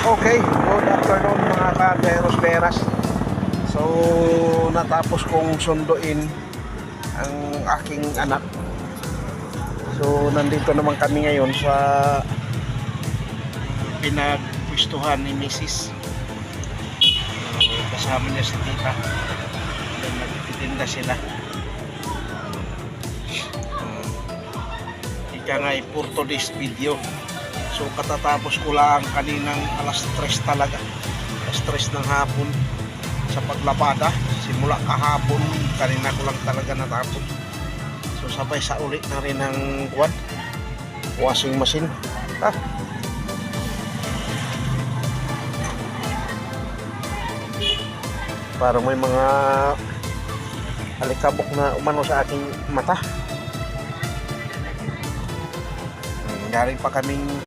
Okay, good afternoon mga ka-Teros Veras. So, natapos kong sunduin ang aking anak. So, nandito naman kami ngayon sa pinagpwestuhan ni Mrs. Kasama niya si tita. Then, nagtitinda sila. Ika nga, for today's video. So katatapos ko lang kaninang alas 3 talaga. Alas 3 ng hapon sa paglabada. Simula kahapon, kanina ko lang talaga natapos. So sabay sa ulit na rin ng washing machine. Parang may mga alikabok na umano sa aking mata. Galing pa kaming